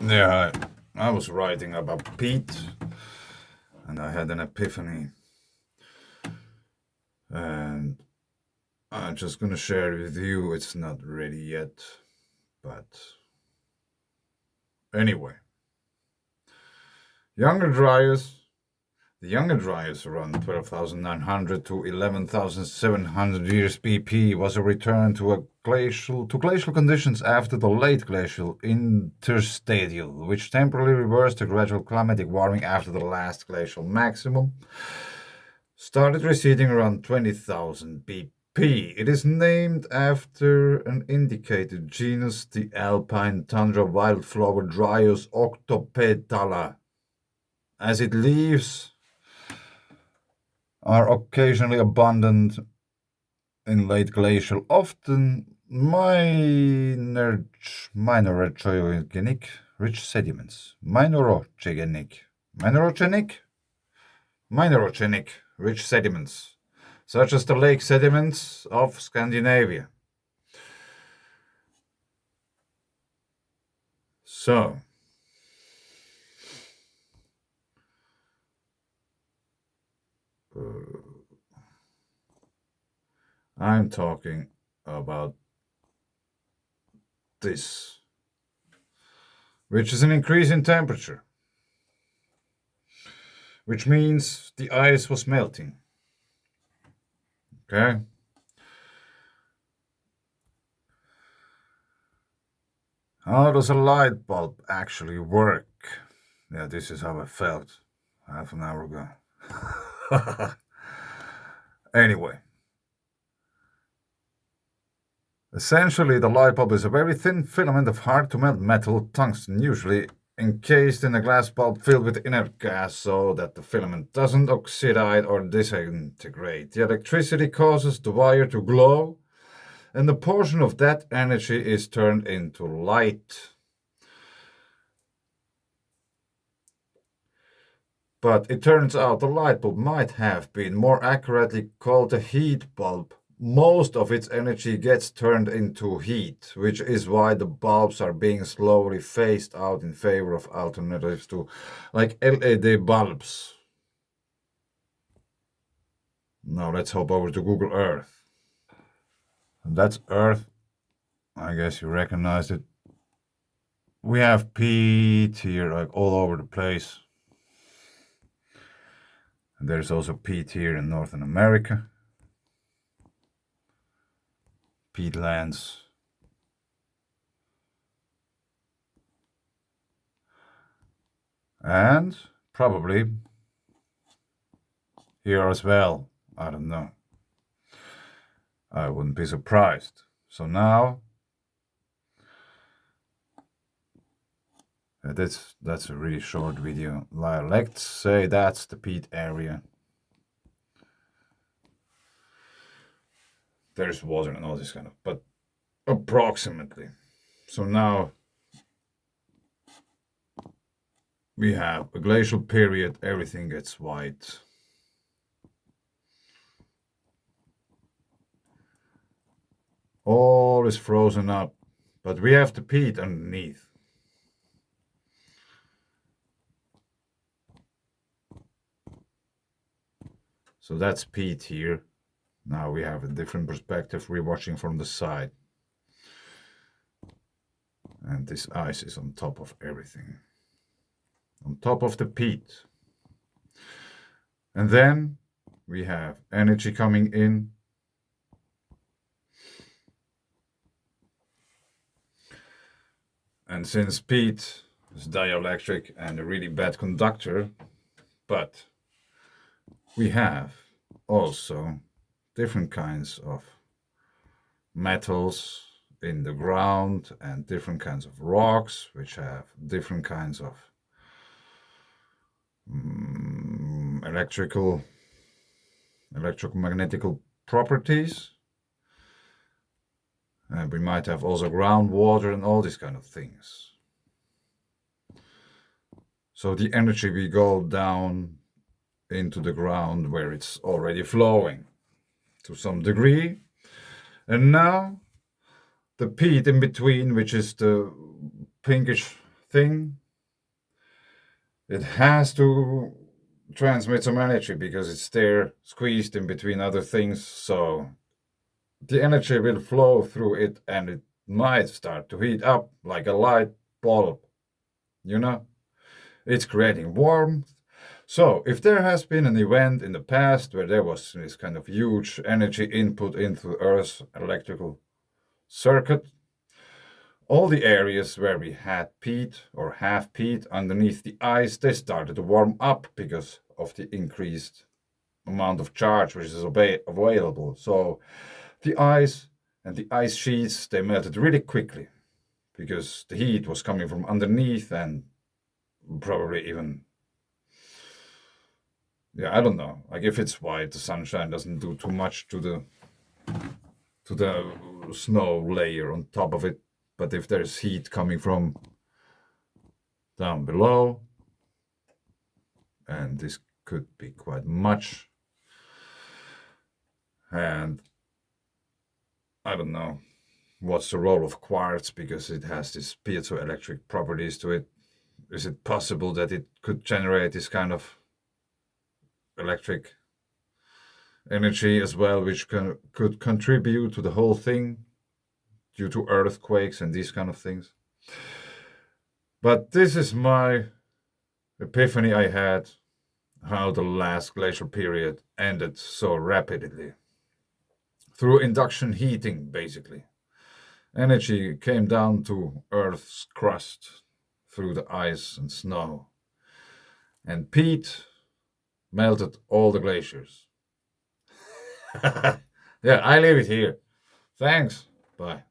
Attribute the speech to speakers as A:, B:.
A: Yeah, I was writing about PEAT, and I had an epiphany, and I'm just gonna share it with you. It's not ready yet, but anyway, Younger Dryas. The Younger Dryas, around 12,900 to 11,700 years BP, was a return to glacial conditions after the late glacial interstadial, which temporarily reversed the gradual climatic warming after the last glacial maximum started receding around 20,000 BP. It is named after an indicated genus, the alpine tundra wildflower Dryas octopetala, as its leaves are occasionally abundant in late glacial, often minorogenic rich sediments. Minorogenic rich sediments, such as the lake sediments of Scandinavia. So, I'm talking about this, which is an increase in temperature, which means the ice was melting. Okay? How does a light bulb actually work? Yeah, this is how I felt half an hour ago. Anyway, essentially, the light bulb is a very thin filament of hard to melt metal, tungsten, usually encased in a glass bulb filled with inert gas so that the filament doesn't oxidize or disintegrate. The electricity causes the wire to glow, and a portion of that energy is turned into light. But it turns out the light bulb might have been more accurately called a heat bulb. Most of its energy gets turned into heat, which is why the bulbs are being slowly phased out in favor of alternatives to, like, LED bulbs. Now let's hop over to Google Earth. And that's Earth. I guess you recognize it. We have PEAT here, like, all over the place. And there's also PEAT here in Northern America. Peatlands. And probably here as well. I don't know. I wouldn't be surprised. So now that's a really short video. Let's say that's the peat area. There's water and all this kind of, but approximately. So now we have a glacial period, everything gets white. All is frozen up, but we have the peat underneath. So that's peat here. Now we have a different perspective. We're watching from the side. And this ice is on top of everything. On top of the peat. And then we have energy coming in. And since peat is dielectric and a really bad conductor, but we have also different kinds of metals in the ground and different kinds of rocks which have different kinds of electromagnetical properties. And we might have also groundwater and all these kind of things. So the energy will go down into the ground where it's already flowing to some degree. And now the peat in between, which is the pinkish thing, it has to transmit some energy because it's there squeezed in between other things. So the energy will flow through it and it might start to heat up like a light bulb. You know, it's creating warmth. So, if there has been an event in the past where there was this kind of huge energy input into Earth's electrical circuit, all the areas where we had peat or have peat underneath the ice, they started to warm up because of the increased amount of charge which is available. So, the ice and the ice sheets, they melted really quickly because the heat was coming from underneath and probably even, yeah, I don't know. Like if it's white, the sunshine doesn't do too much to the snow layer on top of it. But if there's heat coming from down below, and this could be quite much, and I don't know what's the role of quartz because it has these piezoelectric properties to it. Is it possible that it could generate this kind of electric energy as well, which could contribute to the whole thing due to earthquakes and these kind of things? But this is my epiphany I had how the last glacial period ended so rapidly. Through induction heating, basically. Energy came down to Earth's crust through the ice and snow. And peat melted all the glaciers. Yeah, I leave it here. Thanks. Bye.